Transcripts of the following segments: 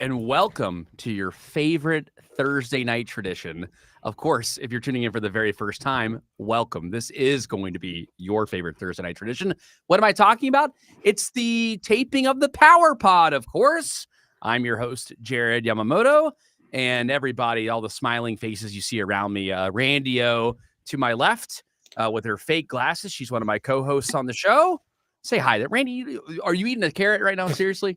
And welcome to your favorite Thursday night tradition. Of course, if you're tuning in for the very first time, welcome. This is going to be your favorite Thursday night tradition. What am I talking about? It's the taping of the Power Pod, of course. I'm your host, Jared Yamamoto, and everybody, all the smiling faces you see around me. Randy O to my left with her fake glasses. She's one of my co-hosts on the show. Say hi. Randy, are you eating a carrot right now? Seriously?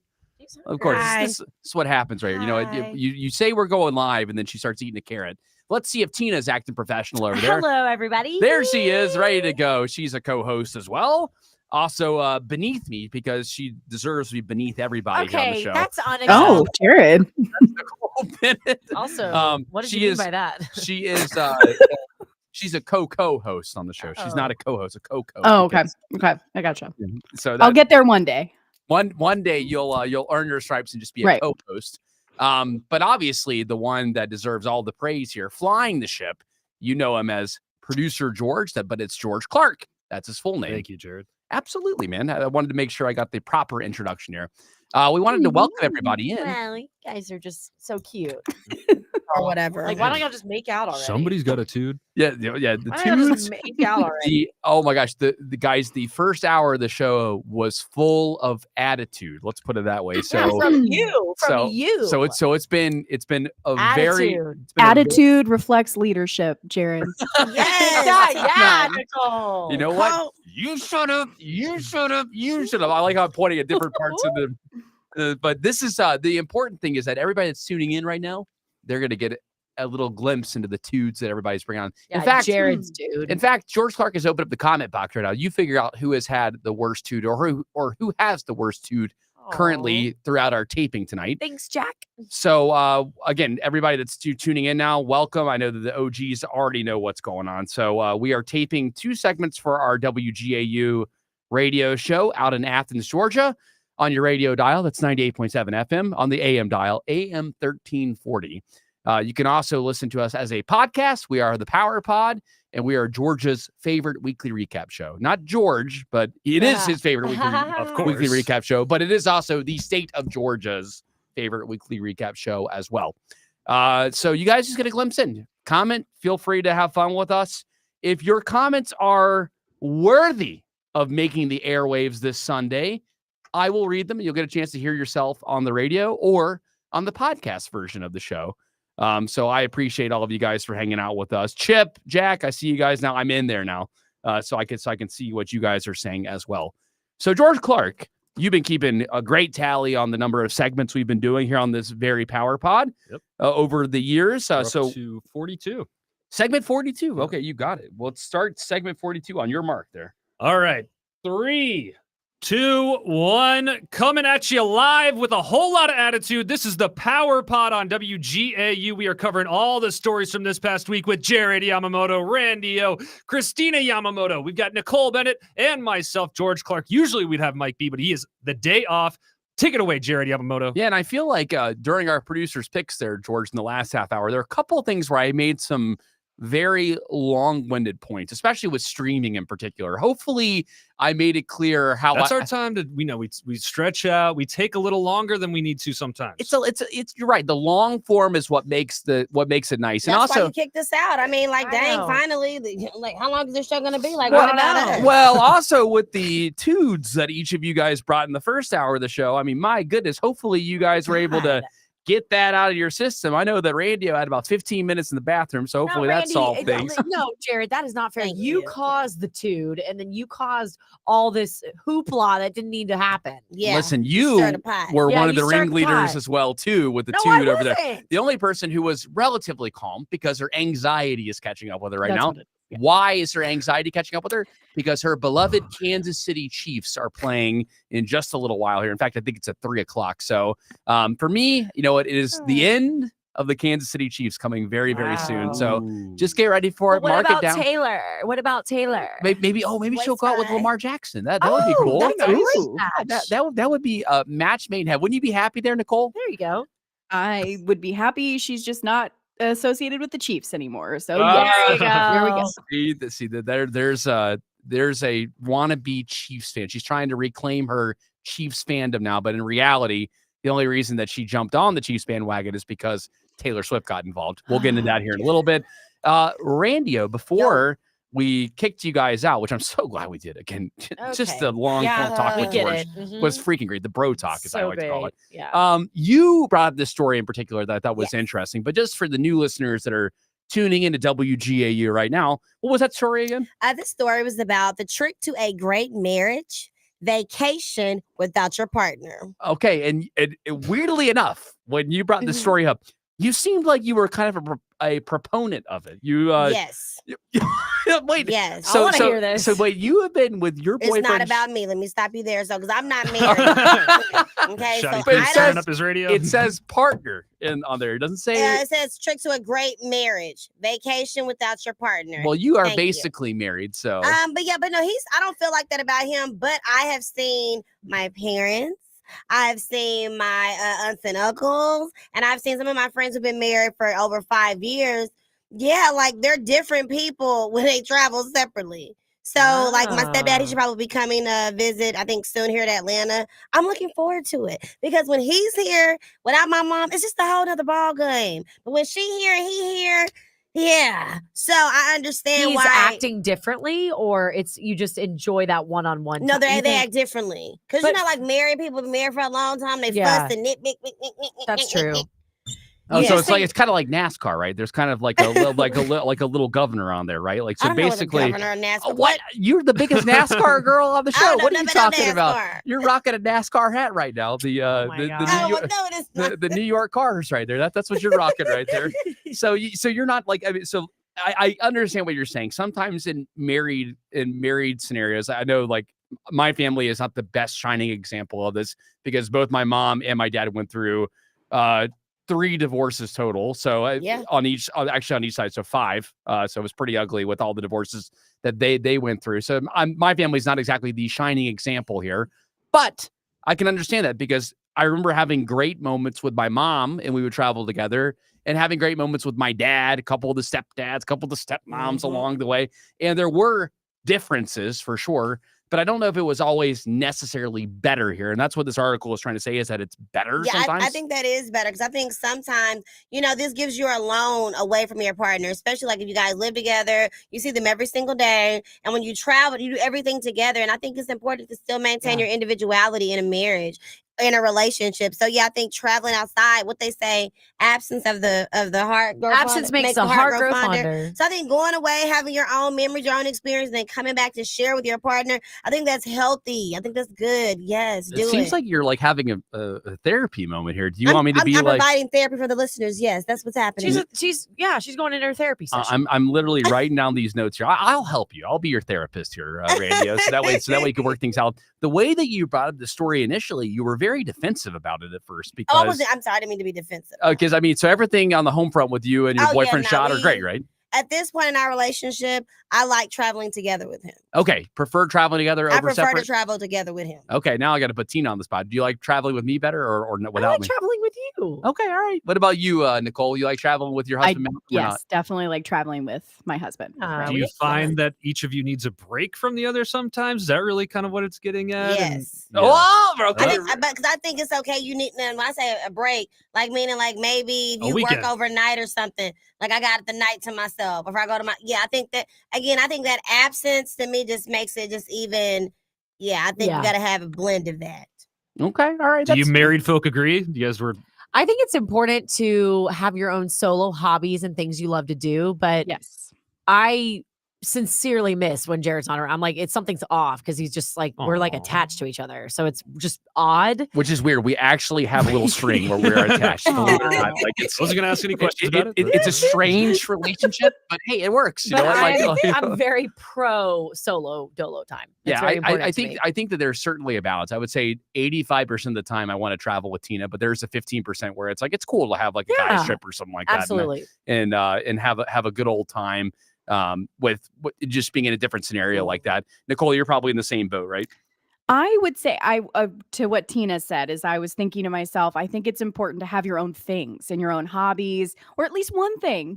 Of course, this is what happens right here. You know, you say we're going live, and then she starts eating a carrot. Let's see if Tina's acting professional over there. Hello, everybody. There she is, ready to go. She's a co-host as well. Also, beneath me, because she deserves to be beneath everybody here on the show. That's unacceptable. Oh, Jared. Nicole Bennett. Also, what did you mean by that? She is. She's a co-host on the show. She's not a co-host, a co-host. Oh, okay. Okay, I gotcha. So I'll get there one day. One day you'll earn your stripes and just be a co-host. But obviously the one that deserves all the praise here, flying the ship, you know him as producer George, but it's George Clark. That's his full name. Thank you, Jared. Absolutely, man. I wanted to make sure I got the proper introduction here. We wanted to welcome everybody in. Well, you guys are just so cute. Or whatever. Like, why don't y'all just make out already? Somebody's got a tude. Yeah. The Why don't y'all tunes. just make out already? Oh my gosh, the guys, the first hour of the show was full of attitude. Let's put it that way. So from you. So it's been a Attitude. Attitude reflects leadership, Jared. yeah, Nicole. You know what? You shut up. You shut up. You shut up. I like how I'm pointing at different parts of the. But this is the important thing is that everybody that's tuning in right now, they're gonna get a little glimpse into the tudes that everybody's bringing on. Yeah, in fact, Jared's dude. In fact, George Clark has opened up the comment box right now. You figure out who has had the worst tude or who has the worst tude currently throughout our taping tonight. Thanks, Jack. So again, everybody that's tuning in now, welcome. I know that the OGs already know what's going on. So we are taping 2 segments for our WGAU radio show out in Athens, Georgia. On your radio dial, that's 98.7 FM. On the AM dial, AM 1340. You can also listen to us as a podcast. We are the Power Pod, and we are Georgia's favorite weekly recap show. Not George, but it is his favorite weekly recap show. But it is also the state of Georgia's favorite weekly recap show as well. So you guys just get a glimpse in. Comment. Feel free to have fun with us. If your comments are worthy of making the airwaves this Sunday, I will read them, and you'll get a chance to hear yourself on the radio or on the podcast version of the show. So I appreciate all of you guys for hanging out with us. Chip, Jack, I see you guys now. I'm in there now, so I can see what you guys are saying as well. So George Clark, you've been keeping a great tally on the number of segments we've been doing here on this very Power Pod over the years. So to 42. Segment 42. Okay, you got it. Well, let's start segment 42 on your mark there. All right. 3, 2, 1, coming at you live with a whole lot of attitude. This is the Power Pod on WGAU. We are covering all the stories from this past week with Jared Yamamoto, Randy O, Christina Yamamoto. We've got Nicole Bennett and myself, George Clark. Usually we'd have Mike B, but he is the day off. Take it away, Jared Yamamoto. Yeah, and I feel like during our producer's picks there, George, in the last half hour, there are a couple of things where I made some very long-winded points, especially with streaming in particular. Hopefully I made it clear how that's our time to, we stretch out, we take a little longer than we need to sometimes. It's you're right. The long form is what makes it nice. That's and also why you kicked us out. I mean, like, dang, finally, like, how long is this show gonna be? Like, well, what about us? Well, also with the tudes that each of you guys brought in the first hour of the show. I mean, my goodness, hopefully you guys were able to get that out of your system. I know that Randy had about 15 minutes in the bathroom, so hopefully that solved things. No, Jared, that is not fair. You caused the tude, and then you caused all this hoopla that didn't need to happen. Yeah. Listen, you were one of the ringleaders as well, too, with the tude over there. The only person who was relatively calm because her anxiety is catching up with her right now. Why is her anxiety catching up with her? Because her beloved Kansas City Chiefs are playing in just a little while here. In fact, I think it's at 3:00. So for me, it is the end of the Kansas City Chiefs coming very, very soon. So just get ready for it. Mark it down. What about Taylor? Maybe she'll go out with Lamar Jackson. That would be cool. That would be a match made in heaven. Wouldn't you be happy there, Nicole? There you go. I would be happy. She's just not associated with the Chiefs anymore. So there you go. There we go. See there's a wannabe Chiefs fan. She's trying to reclaim her Chiefs fandom now, but in reality, The only reason that she jumped on the Chiefs bandwagon is because Taylor Swift got involved. We'll get into that here in a little bit. Randio, before we kicked you guys out, which I'm so glad we did. Again, just the long talk we with get George it. Mhm. was freaking great. The bro talk, as I So like to call it. great. Yeah. You brought up this story in particular that I thought was interesting, but just for the new listeners that are tuning into WGAU right now, what was that story again? This story was about the trick to a great marriage: vacation without your partner. Okay, and weirdly enough, when you brought this story up, you seemed like you were kind of a proponent of it. You Yes. wait. Yes. I wanna hear this. So wait, you have been with your boyfriend. It's not about me. Let me stop you there. So, because I'm not married. Okay. So Shotty But it Creek says- starting up his radio. It says partner on there. It doesn't say. it says trick to a great marriage: vacation without your partner. Well, you are Thank you. basically married, so But no, I don't feel like that about him. But I have seen my parents. I've seen my aunts and uncles, and I've seen some of my friends who've been married for over 5 years. Yeah, like they're different people when they travel separately. So, like my stepdad, he should probably be coming to visit, I think soon here to Atlanta. I'm looking forward to it because when he's here without my mom, it's just a whole nother ball game. But when she here and he here, yeah. So I understand He's why acting differently, or it's you just enjoy that one-on-one. No, time? they act differently. Because But- like married people been married for a long time. They Yeah. fuss and nitpick. That's true. so Yeah. it's kind of like NASCAR, right? There's kind of like a little governor on there, right? Like I so don't know basically. what the governor of NASCAR. What? You're the biggest NASCAR girl on the I show. don't know What are you nothing about talking about? NASCAR. You're rocking a NASCAR hat right now. The Oh my the, God. New Oh, York, no, it is not. the New York cars right there. That's what you're rocking right there. So you're not like, I mean, so I understand what you're saying. Sometimes in married scenarios, I know like my family is not the best shining example of this because both my mom and my dad went through 3 divorces total. So Yeah. on each side, so 5. So it was pretty ugly with all the divorces that they went through. So my family's not exactly the shining example here, but I can understand that because I remember having great moments with my mom and we would travel together and having great moments with my dad, a couple of the stepdads, a couple of the stepmoms along the way. And there were differences for sure, but I don't know if it was always necessarily better here. And that's what this article is trying to say is that it's better Yeah, sometimes. I think that is better because I think sometimes, this gives you alone away from your partner, especially like if you guys live together, you see them every single day. And when you travel, you do everything together. And I think it's important to still maintain your individuality in a marriage, in a relationship. So yeah, I think traveling outside, what they say, absence of the heart grow Absence fonder, makes the heart grow fonder. fonder. So I think going away, having your own memories, your own experience, and then coming back to share with your partner, I think that's healthy. I think that's good. Yes, do it. It seems like you're like having a therapy moment here. Do you want me to I'm be like? providing therapy for the listeners. Yes, that's what's happening. She's going into her therapy session. I'm literally writing down these notes here. I'll help you. I'll be your therapist here, Radio. So that way you can work things out. The way that you brought up the story initially, you were very defensive about it at first because. I'm sorry, I didn't mean to be defensive. Because I mean, so everything on the home front with you and your Oh, yeah, boyfriend no, shot are we- great, right? At this point in our relationship, I like traveling together with him. Okay, prefer traveling together I over prefer separate. to travel together with him. Okay, now I got to put Tina on the spot. Do you like traveling with me better or I without like me? traveling with you. Okay, all right. What about you, Nicole? You like traveling with your husband? or not? Yes, definitely like traveling with my husband. Do you find that each of you needs a break from the other sometimes? Is that really kind of what it's getting at? Yes. Oh, bro. I think, because I think it's okay. You need, and when I say a break, like meaning like maybe if A you work weekend. overnight or something, like I got the night to myself. If I go to I think that again, I think that absence to me just makes it just even. Yeah, I think Yeah. you got to have a blend of that. Okay, all right. Do you that's- married folk agree? You guys were I think it's important to have your own solo hobbies and things you love to do, but Yes. I sincerely miss when Jared's not around. I'm like, something's off because he's just like we're like Aw. attached to each other, so it's just odd. Which is weird. We actually have a little string where we're attached. believe it or not. Like it's, I wasn't going to ask any questions about it. it's a strange relationship, but hey, it works. You But know what? Like, I'm very pro solo dolo time. It's yeah, very important I to me. think that there's certainly a balance. I would say 85% of the time I want to travel with Tina, but there's a 15% where it's like it's cool to have like a Yeah, guys trip or something like that. absolutely. And have a good old time with just being in a different scenario like that. Nicole, you're probably in the same boat, right? I would say to what Tina said is I was thinking to myself, I think it's important to have your own things and your own hobbies, or at least one thing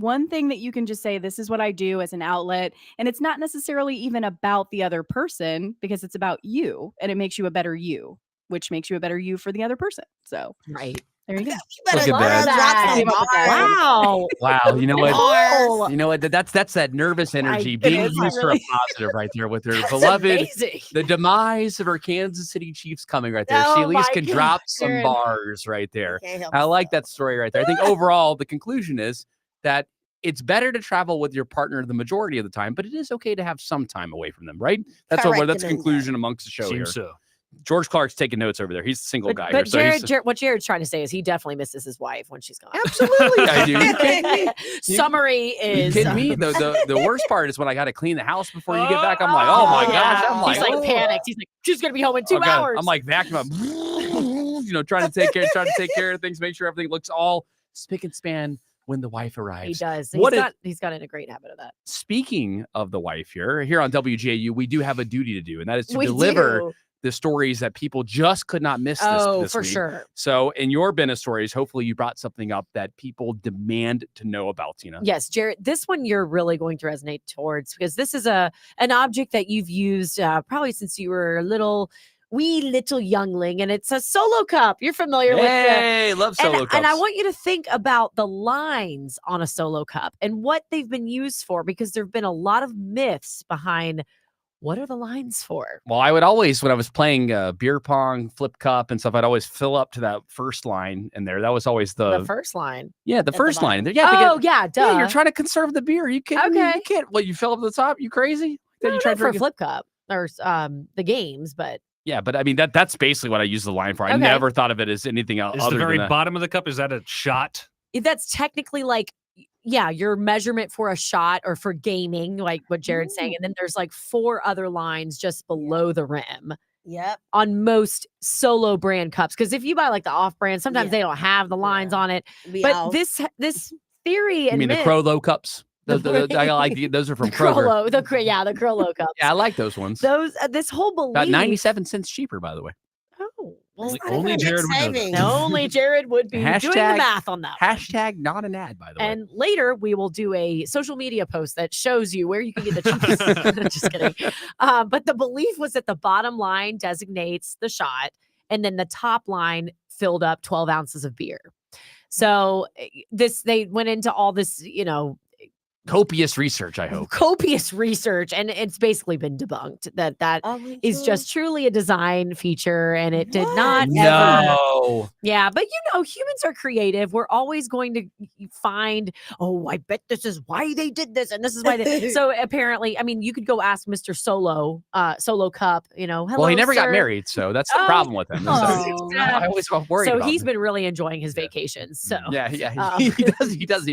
that you can just say, this is what I do as an outlet. And it's not necessarily even about the other person because it's about you and it makes you a better you which makes you a better you for the other person. So Right. there you go. You better Look at that. drop Came some up with that. bars. Wow. Wow, you know what? Oh, You know what? That's that nervous energy it being is, used for a really. positive right there with her that's beloved. amazing. The demise of her Kansas City Chiefs coming right there. She Oh at least my can God, drop some Jared. bars right there. Can't help I like myself. that story right there. I think overall the conclusion is that it's better to travel with your partner the majority of the time, but it is okay to have some time away from them, right? That's Correct, that's the Amanda. conclusion amongst the show here. Seems so. George Clark's taking notes over there. He's the single guy But here. So Jared, what Jared's trying to say is he definitely misses his wife when she's gone. absolutely, I do. You kidding me? Summary You is kidding me? The worst part is when I got to clean the house before you get back. I'm like, oh my gosh. I'm like, he's like oh. panicked. He's like, she's gonna be home in 2 Okay. hours. I'm like vacuum up, trying to take care of things, make sure everything looks all spick and span when the wife he arrives. does. He's got in a great habit of that. Speaking of the wife here on WGAU, we do have a duty to do, and that is to We deliver do. the stories that people just could not miss this for week. sure. So in your Bena stories, hopefully you brought something up that people demand to know about, Tina. Yes, Jared, this one you're really going to resonate towards because this is an object that you've used probably since you were a wee little youngling, and it's a Solo cup. You're familiar with it. Hey, love Solo cups. And I want you to think about the lines on a Solo cup and what they've been used for, because there have been a lot of myths behind what are the lines for. Well, I would always, when I was playing beer pong, flip cup and stuff, I'd always fill up to that first line in there. That was always The first line. the the first line in bottom. there. Yeah, Oh, yeah, duh. yeah, you're trying to conserve the beer. You can't. Okay. You can't. Well, you fill up the top. You crazy? No, you try not for a drinking- flip cup or the games, but Yeah, but I mean that's basically what I use the line for. I Okay. never thought of it as anything else. Is other the very than that. bottom of the cup, is that a shot? that's technically like, yeah, your measurement for a shot or for gaming, like what Jared's saying. And then there's like 4 other lines just below the rim Yep. on most Solo brand cups. Because if you buy like the off brand, sometimes Yeah. they don't have the lines Yeah. on it. Be But off. this theory You and mean the myth- Crollo cups? I like those are from Kroger. the Crollo cups. Yeah, I like those ones. Those this whole belief. About 97 cents cheaper, by the way. Oh, That's well, not only even a big Jared would know that. savings. only Jared would be doing the Hashtag- math on that. one. Hashtag not an ad, by the way. And later we will do a social media post that shows you where you can get the cheapest. Just kidding. But the belief was that the bottom line designates the shot, and then the top line filled up 12 ounces of beer. So they went into all this, Copious research, I hope. copious research, and it's basically been debunked that Oh my is God. just truly a design feature, and it did What? not ever. No. Yeah, but humans are creative. We're always going to find, oh, I bet this is why they did this, and this is why they. So apparently, I mean, you could go ask Mr. Solo Cup. Hello. Well, he never got sir. married, so that's the Oh. problem with him. Oh. I always worried So about he's him. been really enjoying his vacations. So Yeah, Um, he does. He does.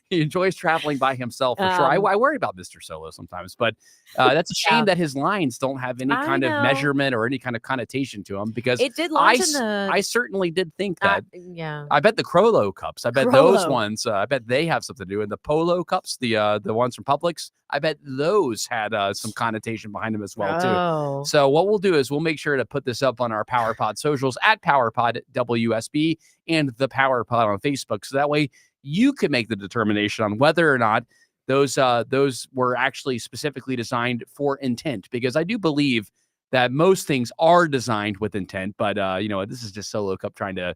He enjoys traveling by himself for sure. I worry about Mr. Solo sometimes, but that's a shame Yeah. that his lines don't have any I kind of know. measurement or any kind of connotation to them. Because it did launch in the. I certainly did think that. Yeah. I bet the Crollo cups. I bet those Crollo. ones. I bet they have something to do. And the Polo cups, the ones from Publix. I bet those had some connotation behind them as well too. Oh. So what we'll do is we'll make sure to put this up on our PowerPod socials at PowerPod WSB and the PowerPod on Facebook. So that way you can make the determination on whether or not those were actually specifically designed for intent. Because I do believe that most things are designed with intent, but this is just Solo Cup trying to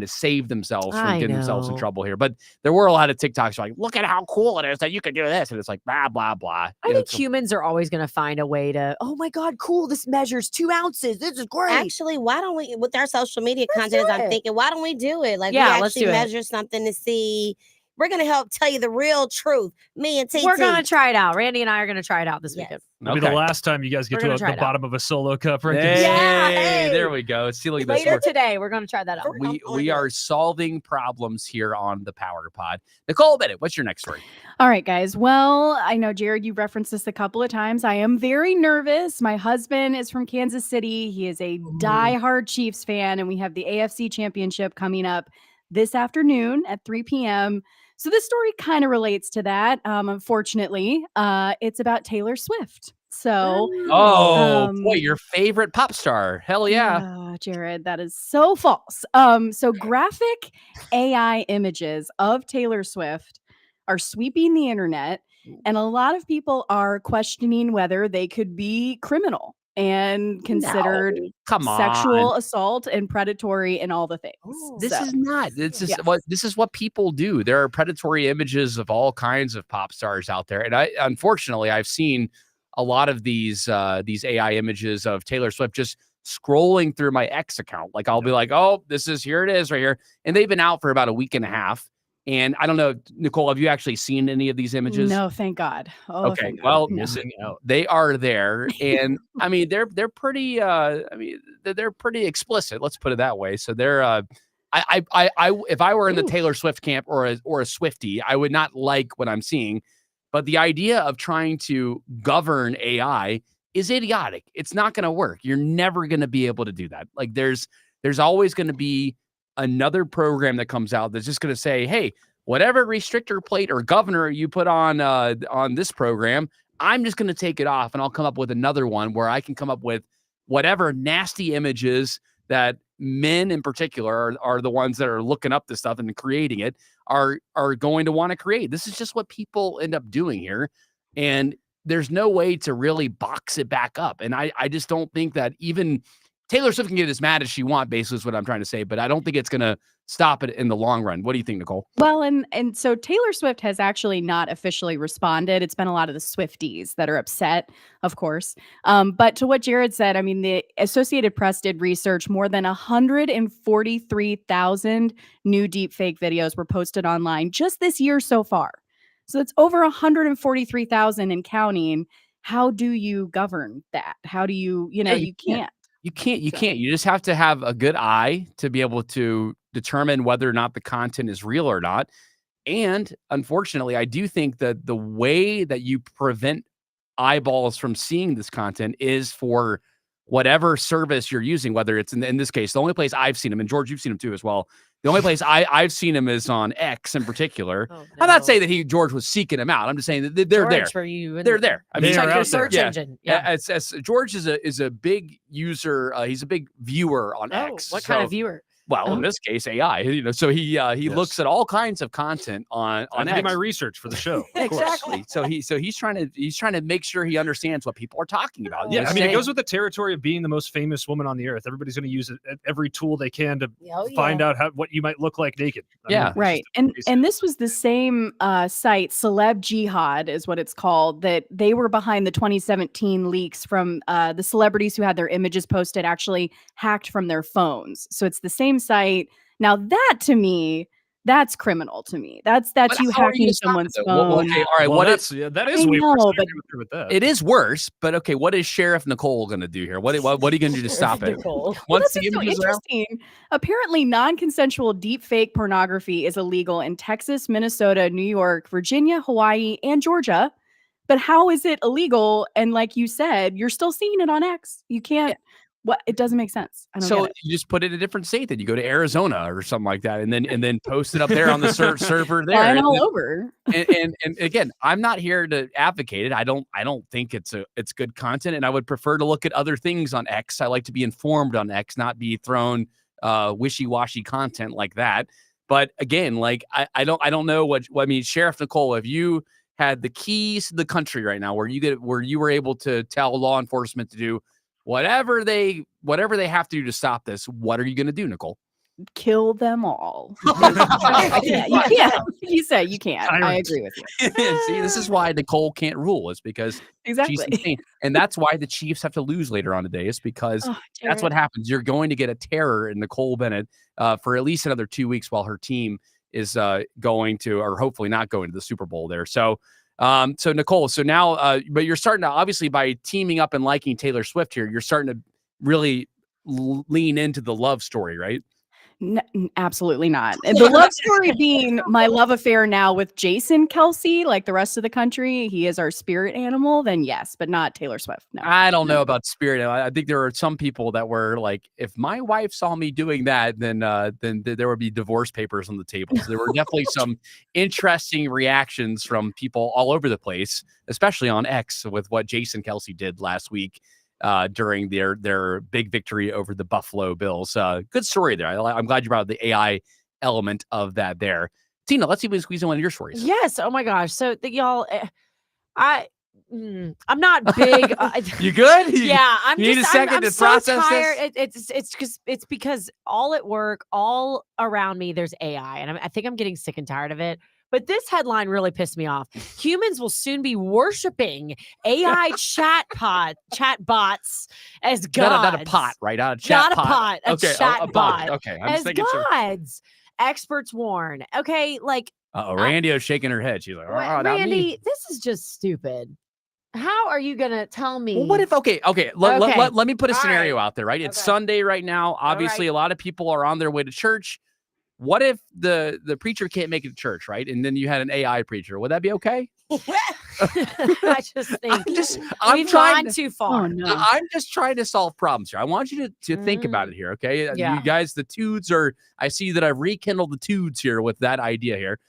save themselves from I getting themselves in know. trouble here. But there were a lot of TikToks like, look at how cool it is that you can do this. And it's like, blah, blah, blah. I think humans are always going to find a way to, oh my God, cool. This measures 2 ounces. This is great. Actually, why don't we, with our social media Let's content, do as I'm it. thinking, why don't we do it? Like, Yeah, we let's actually do it. measure something to see. We're going to help tell you the real truth. Me and TT. We're going to try it out. Randy and I are going to try it out this Yes. weekend. That'll be the last time you guys get We're to gonna the try it out. bottom of a Solo cup rankings. Hey, Yeah, hey. there we go. See, look at this. Later today, we're going to try that out. We are solving problems here on the Power Pod. Nicole Bennett, what's your next story? All right, guys. Well, I know, Jared, you referenced this a couple of times. I am very nervous. My husband is from Kansas City. He is a diehard Chiefs fan, and we have the AFC Championship coming up this afternoon at 3 p.m. So this story kind of relates to that. Unfortunately, it's about Taylor Swift. So Oh, boy, your favorite pop star. Hell yeah. Jared, that is so false. So graphic AI images of Taylor Swift are sweeping the internet, and a lot of people are questioning whether they could be criminal. and considered No, come on. sexual assault and predatory and all the things. Ooh. This So, is not. This is yes. what people do. There are predatory images of all kinds of pop stars out there, and unfortunately I've seen a lot of these AI images of Taylor Swift just scrolling through my X account. Like I'll be like, oh, here it is right here, and they've been out for about a week and a half. And I don't know, Nicole, have you actually seen any of these images? No, thank God. Oh, Okay, thank God. well, No. Missing out. they are there, and I mean they're pretty. They're pretty explicit. Let's put it that way. So they're. If I were in the Ooh. Taylor Swift camp or a Swiftie, I would not like what I'm seeing. But the idea of trying to govern AI is idiotic. It's not going to work. You're never going to be able to do that. Like there's always going to be another program that comes out that's just going to say, hey, whatever restrictor plate or governor you put on this program, I'm just going to take it off, and I'll come up with another one where I can come up with whatever nasty images that men in particular are the ones that are looking up this stuff and creating it are going to want to create. This is just what people end up doing here. And there's no way to really box it back up. And I just don't think that even Taylor Swift can get as mad as she wants, basically is what I'm trying to say, but I don't think it's going to stop it in the long run. What do you think, Nicole? Well, and so Taylor Swift has actually not officially responded. It's been a lot of the Swifties that are upset, of course. But to what Jared said, I mean, the Associated Press did research. More than 143,000 new deepfake videos were posted online just this year so far. So it's over 143,000 and counting. How do you govern that? How do you can't. You can't. You just have to have a good eye to be able to determine whether or not the content is real or not. And unfortunately, I do think that the way that you prevent eyeballs from seeing this content is for whatever service you're using, whether it's in this case, the only place I've seen him, and George, you've seen him too as well. The only place I've seen him is on X in particular. Oh, I'm not no. saying that George was seeking him out. I'm just saying that they're there. George, were you They're there. I mean, They are check out your there. search Yeah. engine. Yeah. As George is a big user. He's a big viewer on Oh, X. what kind So- of viewer? Well, in Oh. this case, AI. So he looks at all kinds of content on I did X. my research for the show. of course. Exactly. So he's trying to make sure he understands what people are talking about. Yeah, He's I mean, it saying- goes with the territory of being the most famous woman on the earth. Everybody's going to use every tool they can to Oh, find out what you might look like naked. Yeah. it's Right. just crazy. And this was the same site, Celeb Jihad is what it's called, that they were behind the 2017 leaks from the celebrities who had their images posted actually hacked from their phones. So it's the same site. Now that to me, that's criminal to me. That's But you how are you hacking gonna stop it, someone's though? phone. Well, okay, all right. Well, What is that I is way know, worse. I but agree with that. it is worse, but okay. What is Sheriff Nicole going to do here? What are you going to do to stop it? Nicole. Well, Once this the is so images are out, interesting. Apparently, non-consensual deepfake pornography is illegal in Texas, Minnesota, New York, Virginia, Hawaii, and Georgia. But how is it illegal? And like you said, you're still seeing it on X. You can't. What? It doesn't make sense. I don't so get it. you just put it in a different state. Then you go to Arizona or something like that, and then post it up there on the server there. Flying And all then- over. and again, I'm not here to advocate it. I don't think it's good content, and I would prefer to look at other things on X. I like to be informed on X, not be thrown wishy-washy content like that. But again, like I don't know what I mean. Sheriff Nicole, if you had the keys to the country right now, where you were able to tell law enforcement to do whatever they have to do to stop this, what are you going to do, Nicole? Kill them all. I can't. You can't. You say you can't. I Tyrants. agree with you. See, this is why Nicole can't rule. Is because Exactly. she's insane, and that's why the Chiefs have to lose later on today. Is because Oh, that's what happens. You're going to get a terror in Nicole Bennett for at least another 2 weeks while her team is going to, or hopefully not going to the Super Bowl there. So Nicole, so now, but you're starting to, obviously by teaming up and liking Taylor Swift here, you're starting to really lean into the love story, right? Absolutely not. And the love story being my love affair now with Jason Kelsey, like the rest of the country, he is our spirit animal, then yes, but not Taylor Swift. No. I don't know about spirit. I think there are some people that were like, if my wife saw me doing that, then there would be divorce papers on the table. So there were definitely some interesting reactions from people all over the place, especially on X with what Jason Kelsey did last week during their big victory over the Buffalo Bills. Good story there. I'm glad you brought up the AI element of that there. Tina, let's see if we can squeeze in one of your stories. Yes. Oh my gosh. So y'all, I I'm not big. You good? Yeah, I'm you need just. a second I'm to so process tired. this? It's because all at work, all around me, there's AI, and I think I'm getting sick and tired of it. But this headline really pissed me off. Humans will soon be worshiping AI chat bots as gods. Not a pot, right? Not a chat Not a pot. A okay, chat a bot. bot Okay, I'm as thinking. gods. Experts warn. Okay, like Randio's shaking her head. She's like, "Oh, not me." Randy, this is just stupid. How are you gonna tell me? Well, what if? Okay. Let me put a All scenario right. out there. Right, it's Okay. Sunday right now. Obviously, a lot of people are on their way to church. What if the preacher can't make it to church, right? And then you had an AI preacher. Would that be okay? I just think I'm we've trying gone to, too far. Oh no. I'm just trying to solve problems here. I want you to think about it here, okay? Yeah. You guys, the tudes are. I see that I've rekindled the tudes here with that idea here.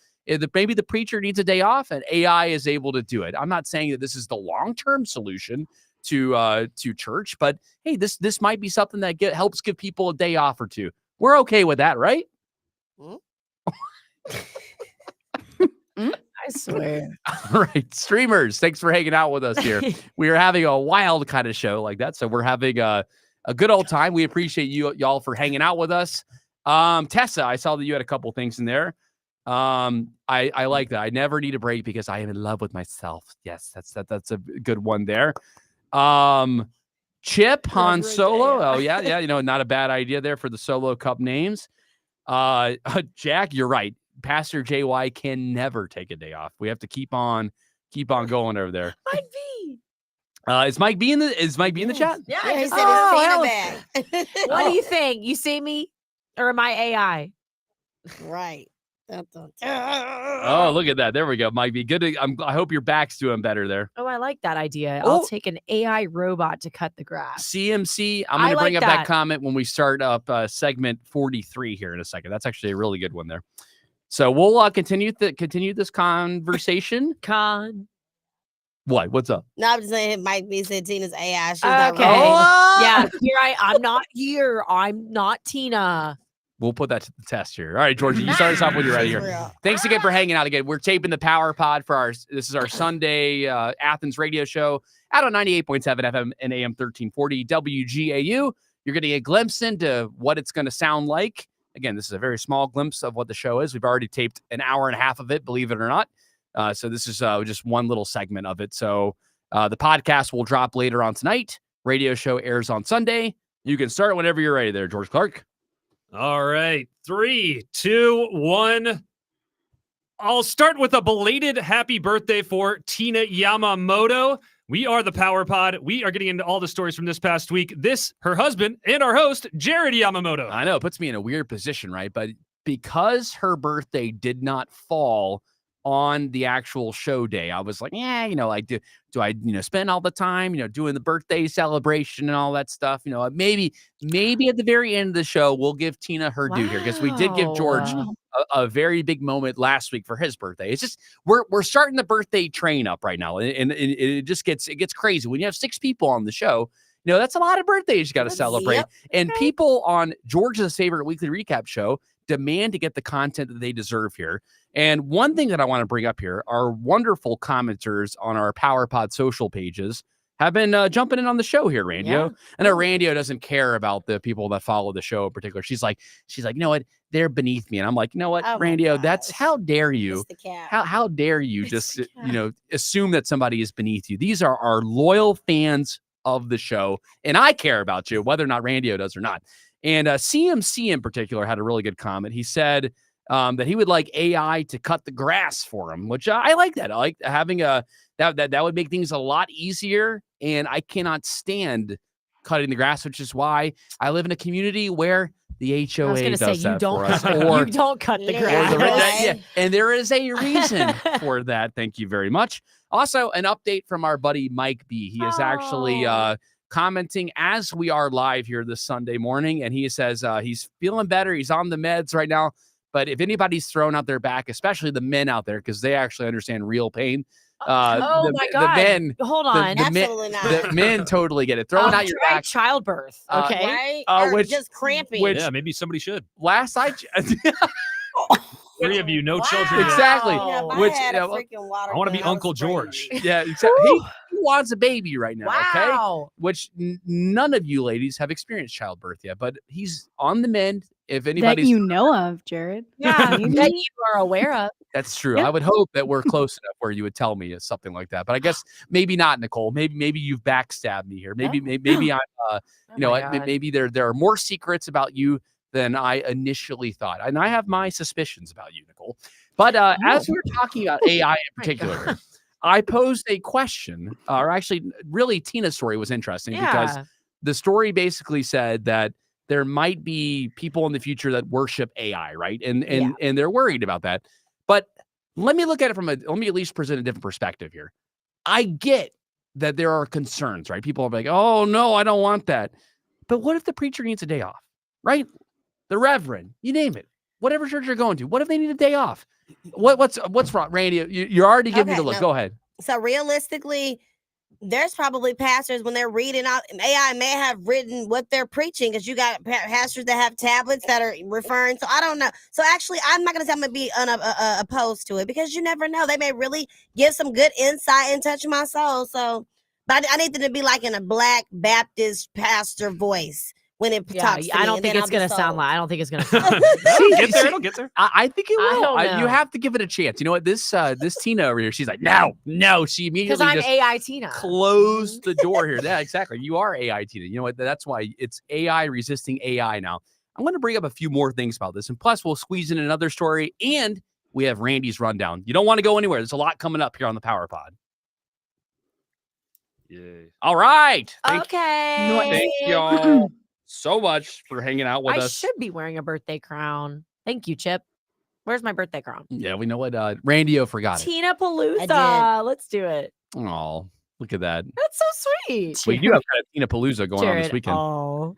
Maybe the preacher needs a day off, and AI is able to do it. I'm not saying that this is the long-term solution to church, but hey, this might be something that helps give people a day off or two. We're okay with that, right? I swear. All right, streamers, thanks for hanging out with us here. We are having a wild kind of show like that, so we're having a good old time. We appreciate y'all for hanging out with us. Tessa, I saw that you had a couple things in there. I like that. I never need a break because I am in love with myself. Yes, that's a good one there. Chip Han Solo. Oh yeah. Not a bad idea there for the Solo Cup names. Jack, you're right. Pastor JY can never take a day off. We have to keep on going over there. Mike V. Is Mike B in the chat? Yeah, he said Oh, it's Tina bag. What do you think? You see me, or am I AI? Right. Oh, look at that. There we go. Mike B. Good. I hope your back's doing better there. Oh, I like that idea. Oh. I'll take an AI robot to cut the grass. CMC. I'm I going to bring like up that that. comment when we start up segment 43 here in a second. That's actually a really good one there. So we'll continue this conversation. What's up? No, I'm just saying Mike B said Tina's AI. She's Okay. not right. Oh! Yeah, I'm not here. I'm not Tina. We'll put that to the test here. All right, Georgie, you start us off when you're ready She's here. real. Thanks again for hanging out again. We're taping the Power Pod for this is our Sunday Athens radio show out on 98.7 FM and AM 1340 WGAU. You're getting a glimpse into what it's going to sound like. Again, this is a very small glimpse of what the show is. We've already taped an hour and a half of it, believe it or not. So this is just one little segment of it. So the podcast will drop later on tonight. Radio show airs on Sunday. You can start whenever you're ready there, George Clark. All right. 3, 2, 1. I'll start with a belated happy birthday for Tina Yamamoto. We are the Power Pod. We are getting into all the stories from this past week. Her husband, and our host, Jared Yamamoto. I know it puts me in a weird position, right? But because her birthday did not fall on the actual show day, I was like, yeah, like do I, spend all the time, doing the birthday celebration and all that stuff? Maybe at the very end of the show, we'll give Tina her due here because we did give George a very big moment last week for his birthday. It's just we're starting the birthday train up right now, and it just gets crazy when you have 6 people on the show. That's a lot of birthdays you got to celebrate. Yep. And people on George's favorite weekly recap show demand to get the content that they deserve here. And one thing that I want to bring up here, our wonderful commenters on our Power Pod social pages have been jumping in on the show here, Randio. Yeah. I know Randio doesn't care about the people that follow the show in particular. She's like, you know what? They're beneath me. And I'm like, you know what, Oh my Randio, that's gosh. how dare you? It's the cat. How dare you It's just, the cat. assume that somebody is beneath you? These are our loyal fans of the show. And I care about you, whether or not Randio does or not. And CMC in particular had a really good comment. He said that he would like AI to cut the grass for him, which I like that. I like having that would make things a lot easier. And I cannot stand cutting the grass, which is why I live in a community where the HOA I was going to does say that you don't for us. you don't cut the Yeah. grass. Or the Right. yeah, and there is a reason for that. Thank you very much. Also, an update from our buddy Mike B. He is actually commenting as we are live here this Sunday morning, and he says he's feeling better. He's on the meds right now. But if anybody's thrown out their back, especially the men out there, because they actually understand real pain. Oh my God. The men, Hold on. Absolutely not. the men totally get it. Throwing out your Try back. childbirth. Okay. Right? Uh, Or which- just cramping. which- Yeah, maybe somebody should. Last I three of you, no children yet. Exactly. Yeah, if I Which, had yeah, a well, freaking water I want to gun, be I was Uncle spraying George. you. Yeah, exactly. He wants a baby right now. Okay. Wow. Which none of you ladies have experienced childbirth yet, but he's on the mend. If That anybody's, you know of, Jared. Yeah, Maybe. that you are aware of. that's true. Yeah. I would hope that we're close enough where you would tell me something like that. But I guess maybe not, Nicole. Maybe you've backstabbed me here. Maybe I'm Oh you know my what, God. maybe there are more secrets about you than I initially thought. And I have my suspicions about you, Nicole. But as we were talking about AI in My particular, God. I posed a question, or actually, really, Tina's story was interesting because Yeah. the story basically said that there might be people in the future that worship AI, right? And they're worried about that. But let me look at it let me at least present a different perspective here. I get that there are concerns, right? People are like, oh no, I don't want that. But what if the preacher needs a day off, right? The reverend, you name it, whatever church you're going to, what if they need a day off? What's wrong, Randy? You're already giving me Okay, the look. no. Go ahead. So realistically, there's probably pastors when they're reading out, AI may have written what they're preaching because you got pastors that have tablets that are referring. So I don't know. So actually, I'm not going to say I'm going to be opposed to it because you never know. They may really give some good insight and touch my soul. So, but I need them to be like in a Black Baptist pastor voice when it Yeah, talks to I me, don't and think then it's I'll gonna be sound sold. like. I don't think it's gonna sound like. It'll get there. It'll get there. I think it I will. don't You know. have to give it a chance. You know what? This Tina over here, she's like, no. She Because immediately I'm just AI Tina. closed the door here. Yeah, exactly. You are AI Tina. You know what? That's why it's AI resisting AI now. I'm going to bring up a few more things about this, and plus we'll squeeze in another story, and we have Randy's rundown. You don't want to go anywhere. There's a lot coming up here on the Power Pod. Yay. All right. Okay. Thank y'all so much for hanging out with I us. should be wearing a birthday crown. Thank you, Chip. Where's my birthday crown? Yeah, we know what Randy forgot it. Tina Palooza. Let's do it. Oh, look at that. That's so sweet. We do have kind of Tina Palooza going on this Jared, weekend. Oh.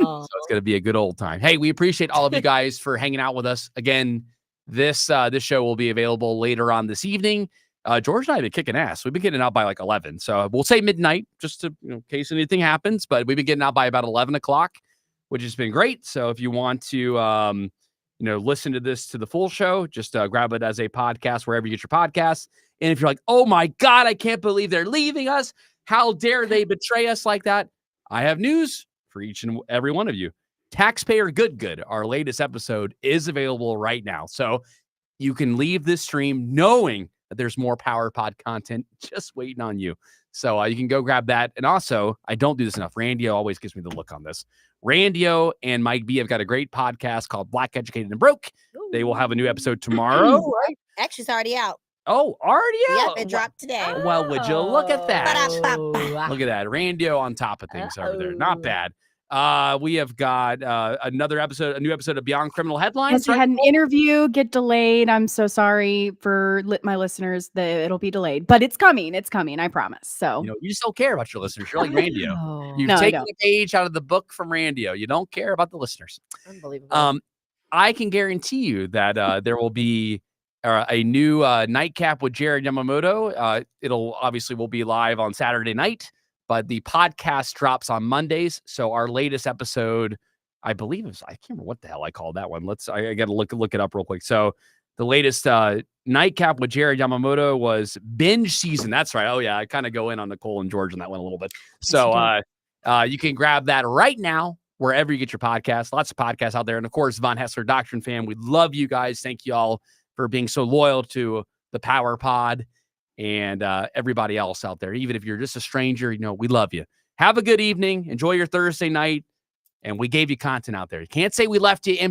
So it's going to be a good old time. Hey, we appreciate all of you guys for hanging out with us. Again, this show will be available later on this evening. George and I have been kicking ass. We've been getting out by like 11. So we'll say midnight just to, in case anything happens. But we've been getting out by about 11 o'clock, which has been great. So if you want to, listen to the full show, just grab it as a podcast wherever you get your podcasts. And if you're like, oh my God, I can't believe they're leaving us. How dare they betray us like that? I have news for each and every one of you. Taxpayer Good, our latest episode, is available right now. So you can leave this stream knowing that there's more Power Pod content just waiting on you. So you can go grab that. And also, I don't do this enough. Randio always gives me the look on this. Randio and Mike B have got a great podcast called Black Educated and Broke. They will have a new episode tomorrow, right? Actually, it's already out. Oh, already out? Yep, it dropped today. Well, would you look at that? Oh. Look at that. Randio on top of things over there. Not Uh-oh. bad. We have got a new episode of Beyond Criminal Headlines. Yes, we had an interview get delayed. I'm so sorry for my listeners that it'll be delayed, but it's coming. It's coming. I promise. So You just don't care about your listeners. You're like Randio. Oh. You've No, I taken don't. a page out of the book from Randio. You don't care about the listeners. Unbelievable. I can guarantee you that there will be a new nightcap with Jared Yamamoto. It'll obviously will be live on Saturday night, but the podcast drops on Mondays. So our latest episode, I believe I can't remember what the hell I called that one. I got to look it up real quick. So the latest nightcap with Jared Yamamoto was binge season. That's right. Oh yeah, I kind of go in on Nicole and George on that one a little bit. So you can grab that right now wherever you get your podcasts. Lots of podcasts out there, and of course, Von Hessler Doctrine fam. We love you guys. Thank you all for being so loyal to the Power Pod and everybody else out there. Even if you're just a stranger, we love you. Have a good evening. Enjoy your Thursday night. And we gave you content out there. You can't say we left you empty.